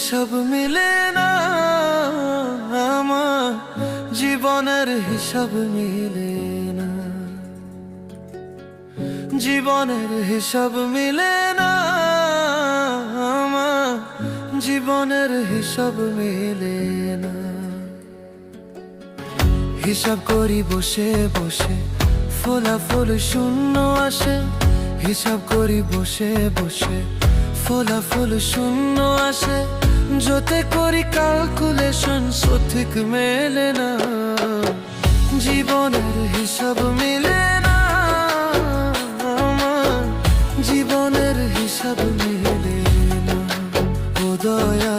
হিসাব মিলে না আমার জীবনের হিসাব মিলে না, জীবনের হিসাব মিলে না আমার জীবনের হিসাব মিলে না। হিসাব করি বসে বসে ফলাফল শূন্য আসে, হিসাব করি বসে বসে ফলাফল শূন্য আসে, যতে করি ক্যালকুলেশন সঠিক মেলে না, জীবনের হিসাব মিলে না আমার জীবনের হিসাব মিলে না। ও দয়া